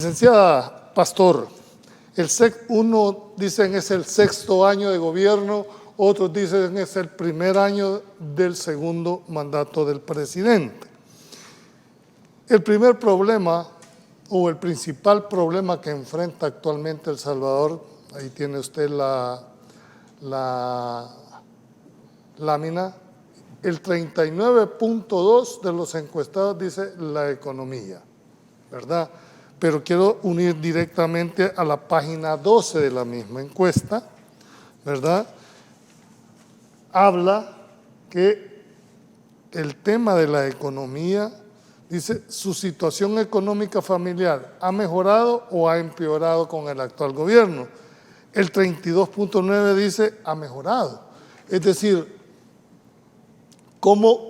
Licenciada Pastor, uno dicen es el sexto año de gobierno, otros dicen es el primer año del segundo mandato del presidente. El primer problema o el principal problema que enfrenta actualmente El Salvador, ahí tiene usted la lámina, el 39.2 de los encuestados dice la economía, ¿verdad? Pero quiero unir directamente a la página 12 de la misma encuesta, ¿verdad? Habla que el tema de la economía, dice, su situación económica familiar ha mejorado o ha empeorado con el actual gobierno. El 32.9 dice ha mejorado. Es decir, ¿cómo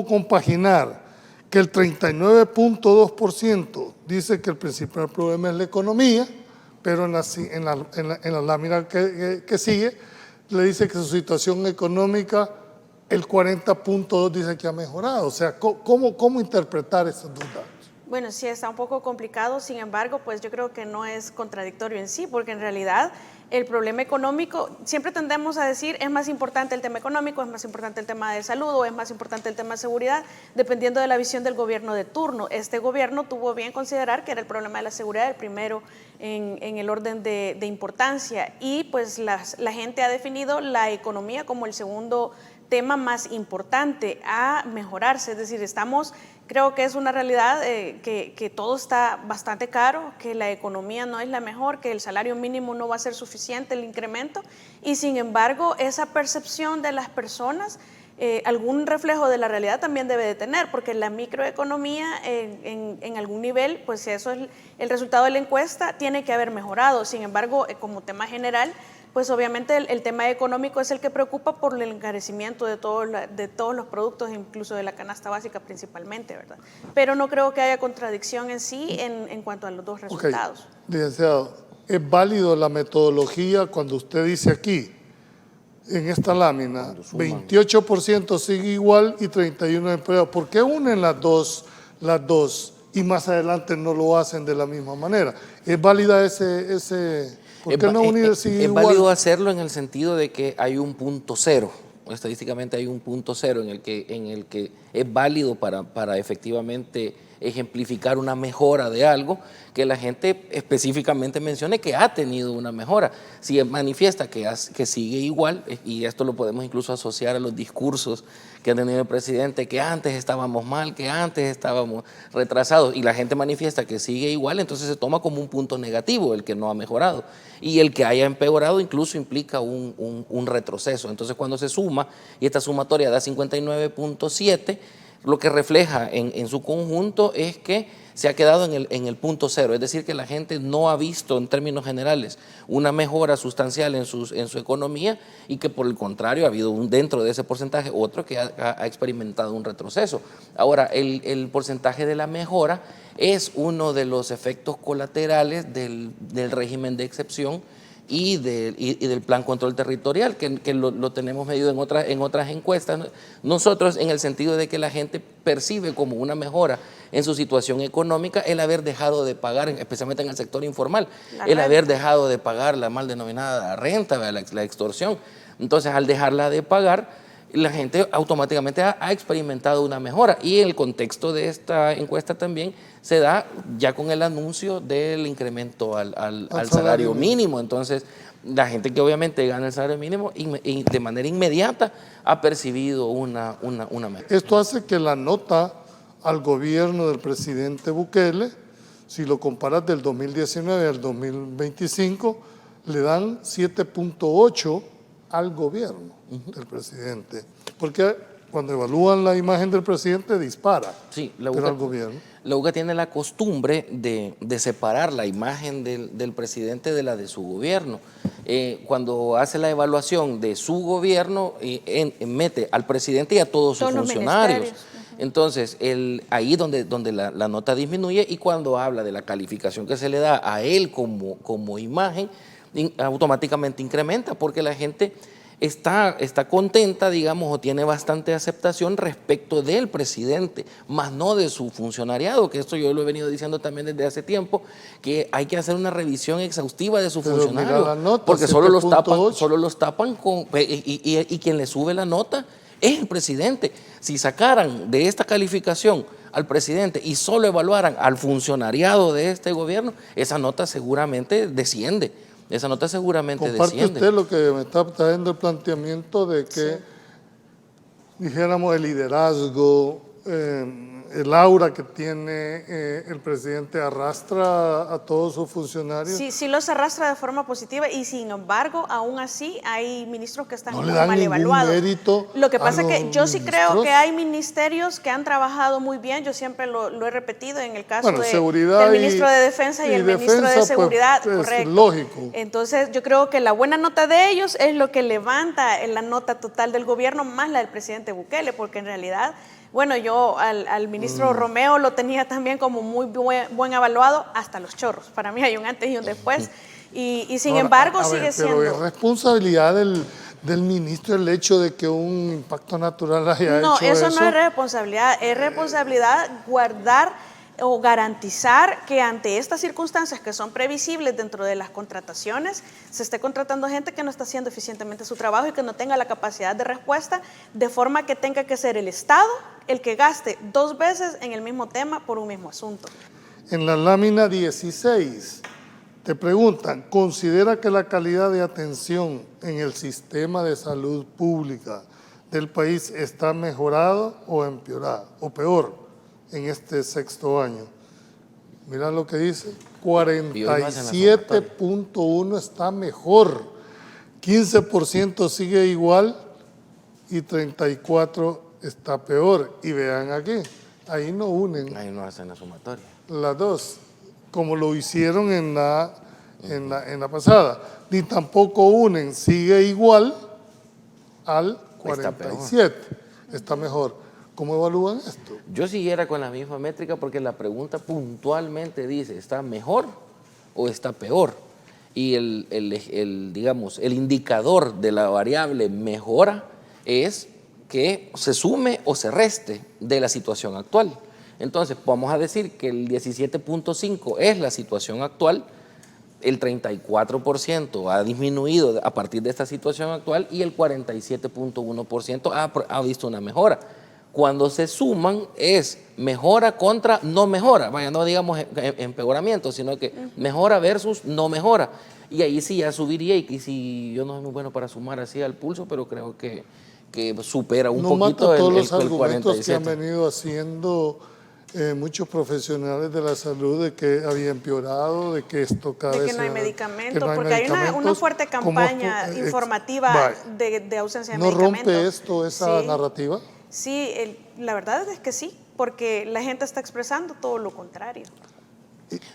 compaginar que el 39.2% dice que el principal problema es la economía, pero en la lámina que sigue le dice que su situación económica, el 40.2 dice que ha mejorado? O sea, ¿cómo interpretar esos dos datos? Bueno, sí está un poco complicado, sin embargo, pues yo creo que no es contradictorio en sí, porque en realidad el problema económico, siempre tendemos a decir es más importante el tema económico, es más importante el tema de salud o es más importante el tema de seguridad, dependiendo de la visión del gobierno de turno. Este gobierno tuvo bien considerar que era el problema de la seguridad el primero en el orden de importancia, y pues la gente ha definido la economía como el segundo tema más importante a mejorarse. Es decir, creo que es una realidad que todo está bastante caro, que la economía no es la mejor, que el salario mínimo no va a ser suficiente el incremento, y sin embargo esa percepción de las personas algún reflejo de la realidad también debe de tener, porque la microeconomía en algún nivel, pues eso es el resultado de la encuesta, tiene que haber mejorado. Sin embargo, como tema general, pues obviamente el tema económico es el que preocupa por el encarecimiento de todos los productos, incluso de la canasta básica principalmente, ¿verdad? Pero no creo que haya contradicción en sí en cuanto a los dos resultados. Okay. Licenciado, ¿es válido la metodología cuando usted dice aquí, en esta lámina, 28% sigue igual y 31% empleados? ¿Por qué unen las dos y más adelante no lo hacen de la misma manera? ¿Es válida ese ¿por qué no unir el sigue igual? Es válido hacerlo en el sentido de que hay un punto cero. Estadísticamente hay un punto cero en el que es válido para efectivamente ejemplificar una mejora de algo que la gente específicamente mencione que ha tenido una mejora. Si manifiesta que sigue igual, y esto lo podemos incluso asociar a los discursos que ha tenido el presidente, que antes estábamos mal, que antes estábamos retrasados, y la gente manifiesta que sigue igual, entonces se toma como un punto negativo el que no ha mejorado. Y el que haya empeorado incluso implica un retroceso. Entonces cuando se suma, y esta sumatoria da 59.7, lo que refleja en su conjunto es que se ha quedado en el punto cero, es decir, que la gente no ha visto en términos generales una mejora sustancial en su economía, y que por el contrario ha habido dentro de ese porcentaje otro que ha experimentado un retroceso. Ahora, el porcentaje de la mejora es uno de los efectos colaterales del régimen de excepción y del plan control territorial, que lo tenemos medido en otras encuestas. Nosotros, en el sentido de que la gente percibe como una mejora en su situación económica el haber dejado de pagar, especialmente en el sector informal, el haber dejado de pagar la mal denominada renta, la extorsión. Entonces, al dejarla de pagar, la gente automáticamente ha experimentado una mejora, y el contexto de esta encuesta también se da ya con el anuncio del incremento al salario mínimo. Entonces, la gente que obviamente gana el salario mínimo de manera inmediata ha percibido una mejora. Esto hace que la nota al gobierno del presidente Bukele, si lo comparas del 2019 al 2025, le dan 7.8 al gobierno del presidente, porque cuando evalúan la imagen del presidente dispara, sí, pero al gobierno. La UCA tiene la costumbre de separar la imagen del presidente de la de su gobierno. Cuando hace la evaluación de su gobierno, mete al presidente y a todos sus funcionarios. Entonces, ahí donde la nota disminuye, y cuando habla de la calificación que se le da a él como imagen, automáticamente incrementa, porque la gente está contenta, digamos, o tiene bastante aceptación respecto del presidente, más no de su funcionariado, que esto yo lo he venido diciendo también desde hace tiempo, que hay que hacer una revisión exhaustiva de su Pero funcionario, mira la nota, porque solo los 7.8. tapan y quien le sube la nota es el presidente. Si sacaran de esta calificación al presidente y solo evaluaran al funcionariado de este gobierno, esa nota seguramente desciende. Esa nota seguramente Comparte desciende. usted lo que me está trayendo el planteamiento de que dijéramos el liderazgo, el aura que tiene el presidente arrastra a todos sus funcionarios. Sí, sí los arrastra de forma positiva y sin embargo, aún así hay ministros que están No muy le dan mal ningún evaluados. mérito Lo que a pasa es que los yo sí creo ministros. que hay ministerios que han trabajado muy bien, yo siempre lo he repetido en el caso Bueno, seguridad del ministro de Defensa y el ministro de defensa, Seguridad, pues, es correcto. lógico. Entonces yo creo que la buena nota de ellos es lo que levanta la nota total del gobierno más la del presidente Bukele, porque en realidad, bueno, yo al ministro Romeo lo tenía también como muy buen evaluado hasta los chorros. Para mí hay un antes y un después. Y sin Ahora, embargo a sigue ver, siendo... Pero es responsabilidad del ministro el hecho de que un impacto natural haya No, hecho eso no es responsabilidad guardar o garantizar que ante estas circunstancias que son previsibles dentro de las contrataciones, se esté contratando gente que no está haciendo eficientemente su trabajo y que no tenga la capacidad de respuesta, de forma que tenga que ser el Estado el que gaste 2 veces en el mismo tema por un mismo asunto. En la lámina 16 te preguntan, ¿considera que la calidad de atención en el sistema de salud pública del país está mejorado o empeorado o peor en este 6º año? Mira lo que dice, 47.1 está mejor, 15% sigue igual y 34% está peor. Y vean aquí, ahí no unen Ahí no hacen la sumatoria. las dos, como lo hicieron en la pasada, ni tampoco unen, sigue igual al 47, está mejor. ¿Cómo evalúan esto? Yo siguiera con la misma métrica porque la pregunta puntualmente dice, ¿está mejor o está peor? Y digamos, el indicador de la variable mejora es que se sume o se reste de la situación actual. Entonces, vamos a decir que el 17.5 es la situación actual, el 34% ha disminuido a partir de esta situación actual y el 47.1% ha visto una mejora. Cuando se suman es mejora contra no mejora, vaya, no digamos empeoramiento, sino que mejora versus no mejora. Y ahí sí ya subiría, y si yo no soy muy bueno para sumar así al pulso, pero creo que supera un poquito mata todos el los argumentos 47. que han venido haciendo muchos profesionales de la salud de que había empeorado, de que esto cada vez... De que no hay medicamentos, no hay porque hay una medicamentos. fuerte campaña informativa de ausencia de ¿No medicamentos. rompe esto esa narrativa? Sí, la verdad es que sí, porque la gente está expresando todo lo contrario.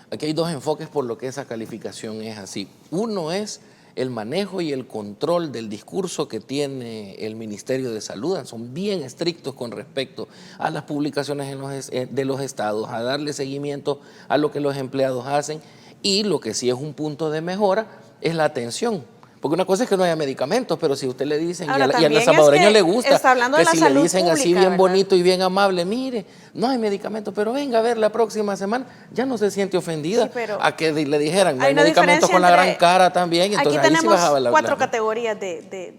Aquí hay dos enfoques por lo que esa calificación es así. Uno es el manejo y el control del discurso que tiene el Ministerio de Salud. Son bien estrictos con respecto a las publicaciones de los estados, a darle seguimiento a lo que los empleados hacen, y lo que sí es un punto de mejora es la atención. Porque una cosa es que no haya medicamentos, pero si usted le dicen, Ahora, y al salvadoreño le gusta, está hablando que de la si salud le dicen así pública, bien ¿verdad? bonito y bien amable, mire, no hay medicamentos, pero venga a ver la próxima semana, ya no se siente ofendida Sí, pero a que le dijeran, no hay una medicamentos diferencia con la gran entre... cara también, entonces Aquí ahí sí tenemos bajaba la... 4 categorías de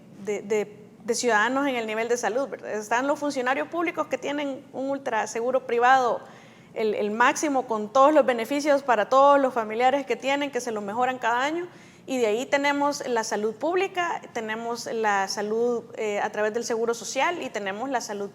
ciudadanos en el nivel de salud, ¿verdad? Están los funcionarios públicos que tienen un ultra seguro privado, el máximo, con todos los beneficios para todos los familiares que tienen, que se lo mejoran cada año. Y de ahí tenemos la salud pública, tenemos la salud a través del seguro social y tenemos la salud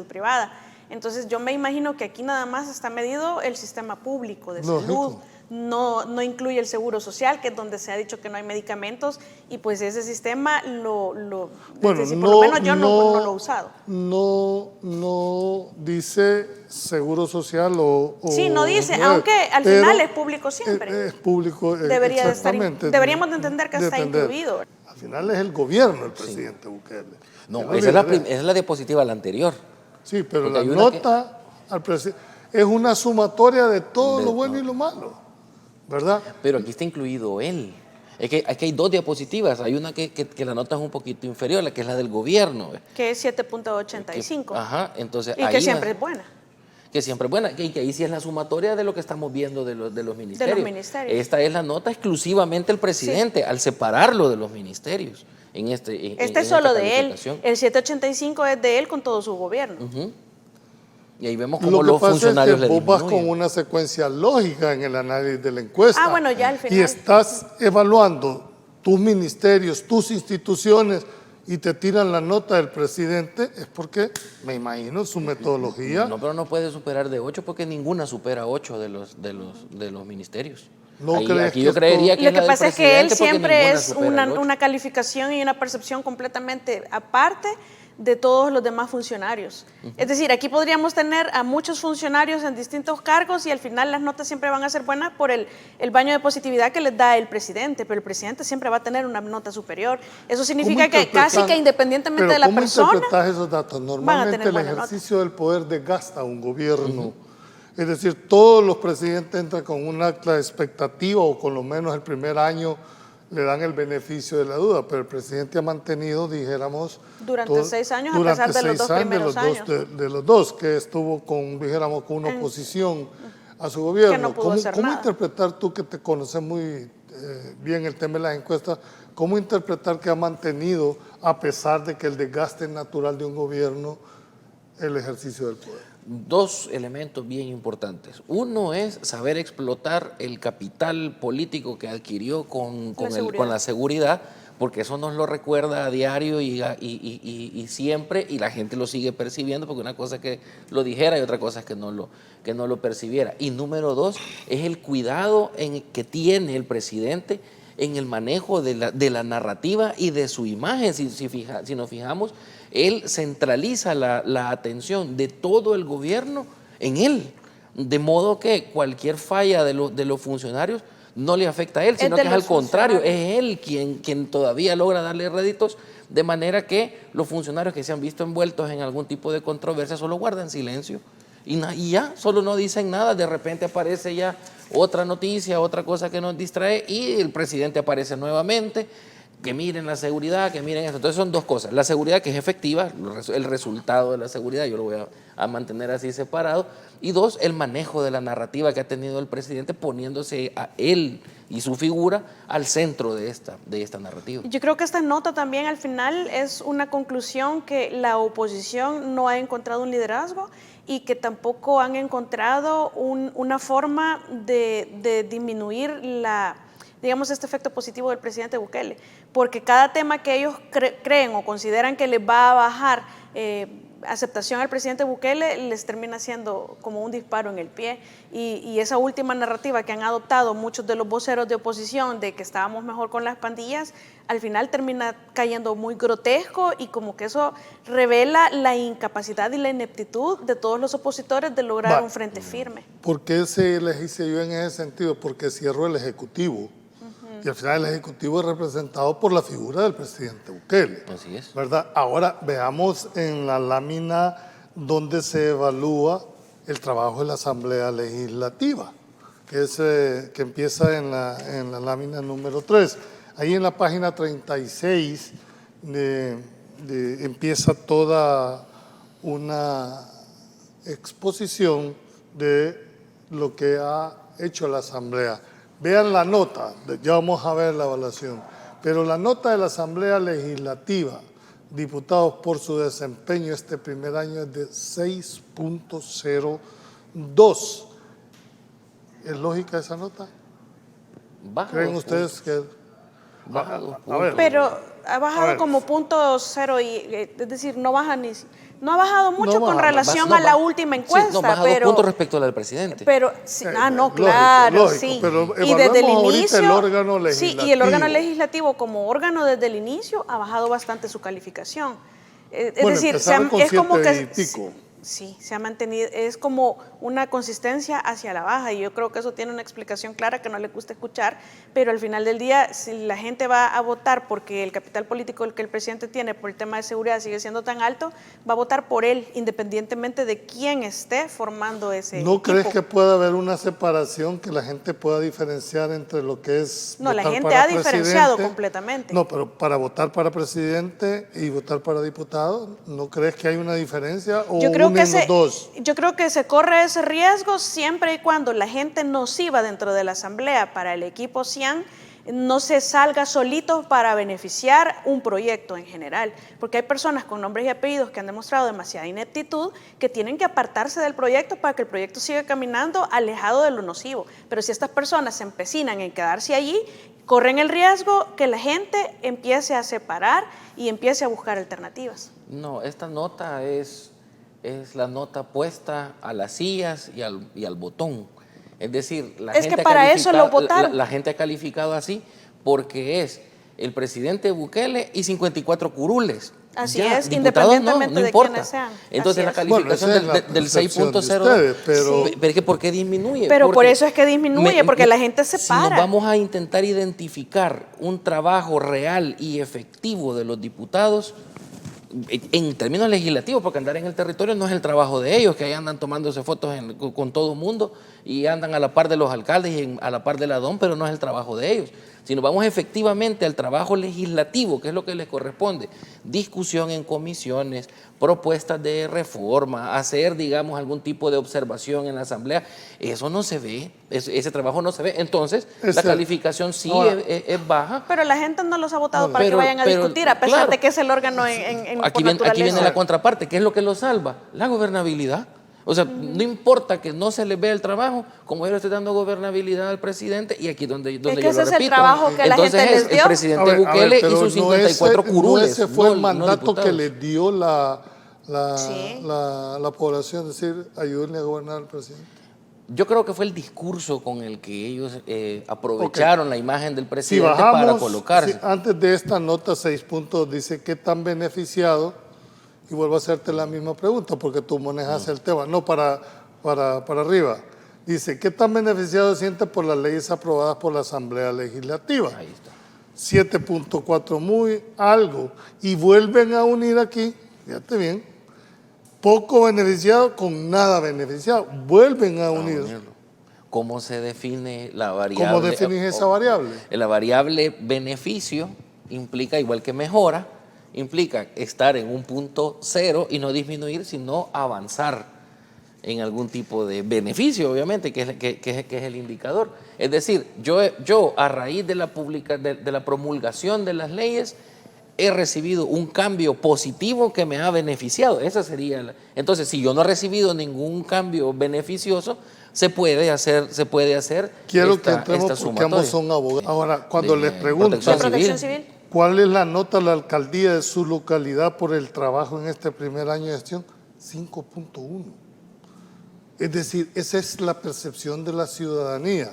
privada. Entonces yo me imagino que aquí nada más está medido el sistema público de salud, no incluye el seguro social, que es donde se ha dicho que no hay medicamentos, y pues ese sistema Bueno, por lo menos yo no lo he usado. No dice seguro social o sí, no dice, no, aunque al pero final es público siempre. Es público, Debería de estar, exactamente. deberíamos de entender que está incluido. Al final es el gobierno el presidente Bukele. No, esa es la diapositiva, la anterior. Sí, pero Porque la nota al presidente es una sumatoria de todo lo bueno y lo malo, ¿verdad? Pero aquí está incluido él. Aquí hay dos diapositivas. Hay una que la nota es un poquito inferior, la que es la del gobierno. Que es 7.85. Ajá, entonces Y que siempre es buena. Que siempre es buena, y que ahí sí es la sumatoria de lo que estamos viendo de los ministerios. De los ministerios. Esta es la nota exclusivamente del presidente, al separarlo de los ministerios. Este es solo de él. El 785 es de él con todo su gobierno. Y ahí vemos cómo los funcionarios le disminuyen. Vos vas disminuyen. con una secuencia lógica en el análisis de la encuesta. Ah, bueno, ya al final. Y estás evaluando tus ministerios, tus instituciones, y te tiran la nota del presidente, es porque, me imagino, su metodología. No, pero no puede superar de 8 porque ninguna supera 8 de los ministerios. ¿No Ahí, crees aquí que yo esto- creería que Lo que la del pasa es que él presidente, porque siempre ninguna es supera el 8. una calificación y una percepción completamente aparte de todos los demás funcionarios. Es decir, aquí podríamos tener a muchos funcionarios en distintos cargos y al final las notas siempre van a ser buenas por el baño de positividad que les da el presidente, pero el presidente siempre va a tener una nota superior. Eso significa que casi que independientemente de la persona, ¿cómo interpretas esos datos? van a Normalmente tener el buena nota. ejercicio del poder desgasta a un gobierno. Es decir, todos los presidentes entran con un acta de expectativa o con lo menos el primer año le dan el beneficio de la duda, pero el presidente ha mantenido, dijéramos... Durante 6 años, a pesar de los dos primeros años. De los dos, que estuvo con, dijéramos, con una oposición a su gobierno. Que no pudo hacer ¿Cómo nada. interpretar tú, que te conoces muy bien el tema de las encuestas, cómo interpretar que ha mantenido, a pesar de que el desgaste natural de un gobierno, el ejercicio del poder? Dos elementos bien importantes. Uno es saber explotar el capital político que adquirió con la seguridad, porque eso nos lo recuerda a diario y siempre, y la gente lo sigue percibiendo, porque una cosa es que lo dijera y otra cosa es que no lo percibiera. Y número dos, es el cuidado que tiene el presidente en el manejo de la narrativa y de su imagen. Si nos fijamos, él centraliza la atención de todo el gobierno en él, de modo que cualquier falla de los funcionarios no le afecta a él, sino que es al contrario, es él quien todavía logra darle réditos, de manera que los funcionarios que se han visto envueltos en algún tipo de controversia solo guardan silencio y ya, solo no dicen nada. De repente aparece ya otra noticia, otra cosa que nos distrae y el presidente aparece nuevamente, que miren la seguridad, que miren eso. Entonces son dos cosas: la seguridad, que es efectiva, el resultado de la seguridad, yo lo voy a mantener así separado, y dos, el manejo de la narrativa que ha tenido el presidente, poniéndose a él y su figura al centro de esta narrativa. Yo creo que esta nota también al final es una conclusión que la oposición no ha encontrado un liderazgo y que tampoco han encontrado una forma de disminuir digamos, este efecto positivo del presidente Bukele, porque cada tema que ellos creen o consideran que les va a bajar aceptación al presidente Bukele les termina siendo como un disparo en el pie, y esa última narrativa que han adoptado muchos de los voceros de oposición de que estábamos mejor con las pandillas, al final termina cayendo muy grotesco, y como que eso revela la incapacidad y la ineptitud de todos los opositores de lograr un frente firme. ¿Por qué se les hice yo en ese sentido? Porque cierro el Ejecutivo. Y al final el Ejecutivo es representado por la figura del presidente Bukele. Así es. ¿Verdad? Ahora veamos en la lámina donde se evalúa el trabajo de la Asamblea Legislativa, que empieza en la lámina número 3. Ahí en la página 36 empieza toda una exposición de lo que ha hecho la Asamblea. Vean la nota, ya vamos a ver la evaluación, pero la nota de la Asamblea Legislativa, diputados, por su desempeño este primer año, es de 6.02. ¿Es lógica esa nota? Baja ¿Creen 2 ustedes que...? Baja 2 A ver. Pero ha bajado A ver. como .0, es decir, no ha bajado mucho con baja, relación a la última encuesta, Sí, no, baja 2 puntos respecto a la del presidente. Pero sí, no, lógico, claro, lógico, sí. pero Y desde el evaluamos ahorita inicio, el órgano sí, y el legislativo. órgano legislativo como órgano desde el inicio ha bajado bastante su calificación. Es Bueno, decir, empezaron con es como 7 y que pico. Sí, se ha mantenido, es como una consistencia hacia la baja y yo creo que eso tiene una explicación clara que no le gusta escuchar, pero al final del día, si la gente va a votar porque el capital político que el presidente tiene por el tema de seguridad sigue siendo tan alto, va a votar por él independientemente de quién esté formando ese ¿No equipo. crees que pueda haber una separación que la gente pueda diferenciar entre lo que es No, la votar gente para ha diferenciado presidente? completamente. No, pero para votar para presidente y votar para diputado, ¿no crees que hay una diferencia o unen los dos? Yo creo que se corre ese riesgo siempre y cuando la gente nociva dentro de la asamblea para el equipo CIAN no se salga solito para beneficiar un proyecto en general, porque hay personas con nombres y apellidos que han demostrado demasiada ineptitud que tienen que apartarse del proyecto para que el proyecto siga caminando alejado de lo nocivo. Pero si estas personas se empecinan en quedarse allí, corren el riesgo que la gente empiece a separar y empiece a buscar alternativas. No, esta nota es la nota puesta a las sillas y al botón. Es decir, la Es gente que para eso lo votaron. la gente ha calificado así porque es el presidente Bukele y 54 curules. Así Ya, es, diputados independientemente no de importa. quiénes sean. Entonces Así la es. calificación Bueno, esa es la del percepción de 6.0, ustedes, pero- pero es que ¿por qué disminuye? Pero por Porque eso es que disminuye, porque la gente se si para. nos vamos a intentar identificar un trabajo real y efectivo de los diputados, en términos legislativos, porque andar en el territorio no es el trabajo de ellos, que ahí andan tomándose fotos con todo el mundo y andan a la par de los alcaldes y a la par de la DOM, pero no es el trabajo de ellos. Si nos vamos efectivamente al trabajo legislativo, que es lo que les corresponde, discusión en comisiones, propuestas de reforma, hacer, digamos, algún tipo de observación en la asamblea, eso no se ve, ese trabajo no se ve. Entonces, la calificación sí es baja. Pero la gente no los ha votado para que Pero- vayan a pero, discutir, a pesar claro. de que es el órgano en Aquí por viene la naturaleza. contraparte, ¿qué es lo que lo salva? La gobernabilidad. O sea, no importa que no se le vea el trabajo, como yo le estoy dando gobernabilidad al presidente, y aquí donde que yo lo ese es el repito. trabajo que la Entonces gente les es dio. el presidente Bukele y pero sus 54 curules. No ese fue el no mandato que diputados. le dio Sí. la población, es decir, ayúdenle a gobernar al presidente. Yo creo que fue el discurso con el que ellos aprovecharon la imagen del Si presidente bajamos, para colocarse. antes de esta nota 6 puntos dice qué tan beneficiado, y vuelvo a hacerte la misma pregunta porque tú manejas el tema, no para arriba. Dice, ¿qué tan beneficiado se siente por las leyes aprobadas por la Asamblea Legislativa? Ahí está. 7.4 muy algo. Y vuelven a unir aquí, fíjate bien, poco beneficiado con nada beneficiado. Vuelven a unir. ¿Cómo se define la variable? ¿Cómo definís esa variable? La variable beneficio implica, igual que mejora, implica estar en un punto cero y no disminuir, sino avanzar en algún tipo de beneficio, obviamente, que es el indicador. Es decir, yo a raíz de la promulgación de las leyes, he recibido un cambio positivo que me ha beneficiado. Esa sería entonces, si yo no he recibido ningún cambio beneficioso, se puede hacer Quiero esta, que entremos esta porque ambos sumatoria. son abogados. Ahora, cuando De les preguntan Protección civil. cuál es la nota de la alcaldía de su localidad por el trabajo en este primer año de gestión, 5.1. Es decir, esa es la percepción de la ciudadanía.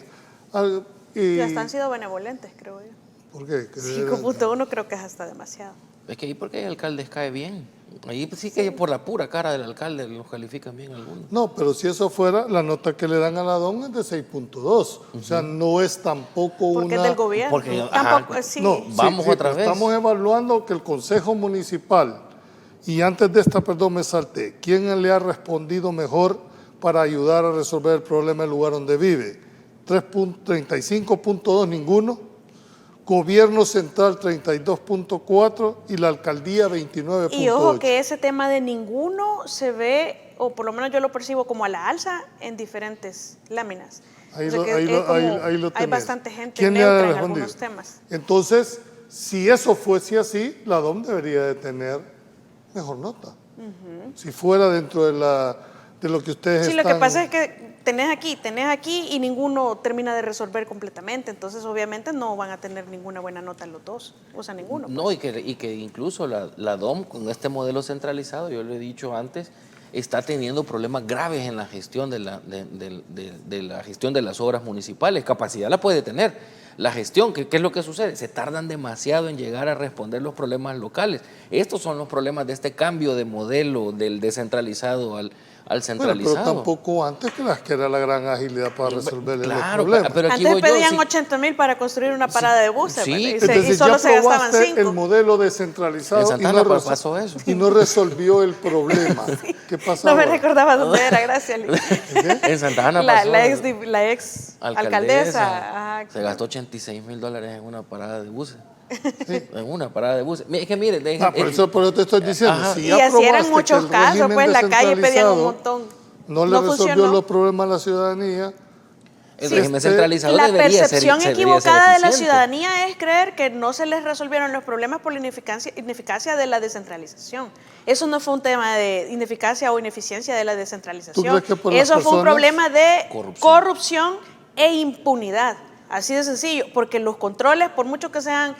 Y hasta han sido benevolentes, creo yo. ¿Por qué? 5.1 creo que es hasta demasiado. Es que ahí porque hay alcaldes cae bien. Ahí pues sí que por la pura cara del alcalde los califican bien algunos. No, pero si eso fuera, la nota que le dan a la DON es de 6.2. O sea, no es tampoco Porque una... es del gobierno. Porque, Tampoco, ajá, sí. No, Vamos otra pero vez. Estamos evaluando que el Consejo Municipal, y antes de esta, perdón, me salté, ¿quién le ha respondido mejor para ayudar a resolver el problema del lugar donde vive? 35.2, ninguno. Gobierno Central 32.4 y la Alcaldía 29.8. Y ojo que ese tema de ninguno se ve, o por lo menos yo lo percibo como a la alza en diferentes láminas. Ahí O sea lo, que ahí es lo- como ahí lo hay tenés. bastante gente ¿Quién le ha neutra en respondido? algunos temas. Entonces, si eso fuese así, la DOM debería de tener mejor nota. Si fuera dentro de lo que ustedes Sí, están... lo que pasa es que tenés aquí y ninguno termina de resolver completamente, entonces obviamente no van a tener ninguna buena nota los dos, o sea, ninguno. No, y que incluso la DOM con este modelo centralizado, yo lo he dicho antes, está teniendo problemas graves en la gestión de la gestión de las obras municipales. Capacidad la puede tener. la gestión. ¿Qué es lo que sucede? Se tardan demasiado en llegar a responder los problemas locales. Estos son los problemas de este cambio de modelo del descentralizado al centralizado. Bueno, pero tampoco antes que era la gran agilidad para resolver Claro, los problemas. pero aquí Antes voy yo, pedían sí. 80,000 para construir una parada de buses, Sí. ¿verdad? Es decir, y solo ya se gastaban probaste 5. el modelo descentralizado En Santana pasó eso. y no resolvió el problema. ¿Qué pasa No me ahora? recordaba dónde era, gracias, Liz. En Santa Ana La pasó. ex alcaldesa. Se gastó $86,000 en una parada de buses. En una parada de buses. Es que mire, Por eso te estoy diciendo. Ajá. Si Y ya así eran probaste muchos que el casos, régimen pues en la calle pedían un descentralizado montón. no le resolvió funcionó. los problemas a la ciudadanía. el régimen centralizado La debería percepción ser equivocada de la eficiente. ciudadanía es creer que no se les resolvieron los problemas por la ineficacia de la descentralización. Eso no fue un tema de ineficacia o ineficiencia de la descentralización. crees que por las Eso fue un personas? problema de Corrupción. corrupción e impunidad. Así de sencillo, porque los controles, por mucho que sean,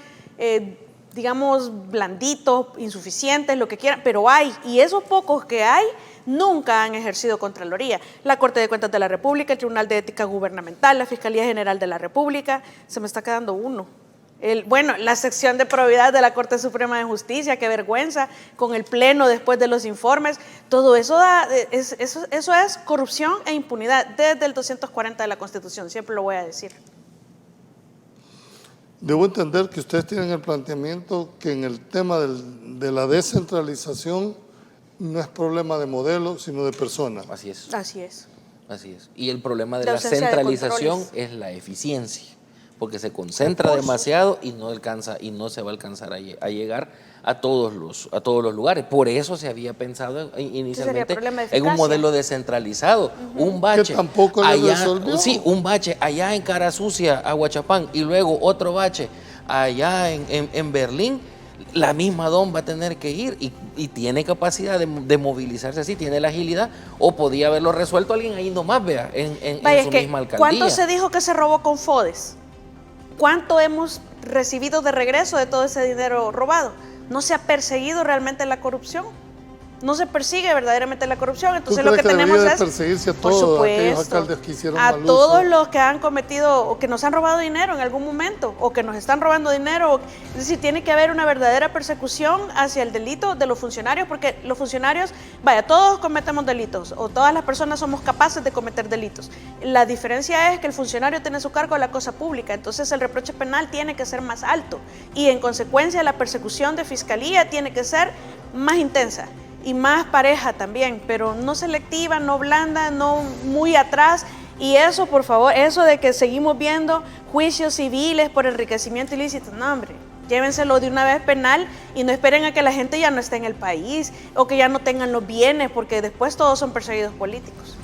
digamos, blanditos, insuficientes, lo que quieran, pero hay, y esos pocos que hay, nunca han ejercido Contraloría. La Corte de Cuentas de la República, el Tribunal de Ética Gubernamental, la Fiscalía General de la República, se me está quedando uno. La sección de probidad de la Corte Suprema de Justicia, qué vergüenza, con el Pleno después de los informes, todo eso, eso es corrupción e impunidad desde el 240 de la Constitución, siempre lo voy a decir. Debo entender que ustedes tienen el planteamiento que en el tema de la descentralización no es problema de modelo, sino de personas. Así es. Así es. Así es. Y el problema de La la ausencia de centralización controles. es la eficiencia, porque se concentra demasiado y no alcanza y no se va a alcanzar a llegar a todos los lugares. Por eso se había pensado inicialmente problema de en un eficacia. modelo descentralizado, un bache Que tampoco le resolvió. Sí, un bache allá en Cara Sucia, Aguachapán, y luego otro bache allá en Berlín. La misma DOM va a tener que ir y tiene capacidad de movilizarse así, tiene la agilidad, o podía haberlo resuelto alguien ahí nomás, vea, en Vaya, su es que, misma alcaldía. ¿cuánto se dijo que se robó con FODES? ¿Cuánto hemos recibido de regreso de todo ese dinero robado? ¿No se ha perseguido realmente la corrupción? No se persigue verdaderamente la corrupción, entonces lo que tenemos debería es, de perseguirse a por todos aquellos supuesto, alcaldes que hicieron a mal uso? todos los que han cometido o que nos han robado dinero en algún momento o que nos están robando dinero. Es decir, tiene que haber una verdadera persecución hacia el delito de los funcionarios, porque los funcionarios, vaya, todos cometemos delitos o todas las personas somos capaces de cometer delitos. La diferencia es que el funcionario tiene a su cargo la cosa pública, entonces el reproche penal tiene que ser más alto y en consecuencia la persecución de fiscalía tiene que ser más intensa y más pareja también, pero no selectiva, no blanda, no muy atrás. Y eso, por favor, eso de que seguimos viendo juicios civiles por enriquecimiento ilícito, no, hombre, llévenselo de una vez penal y no esperen a que la gente ya no esté en el país o que ya no tengan los bienes, porque después todos son perseguidos políticos.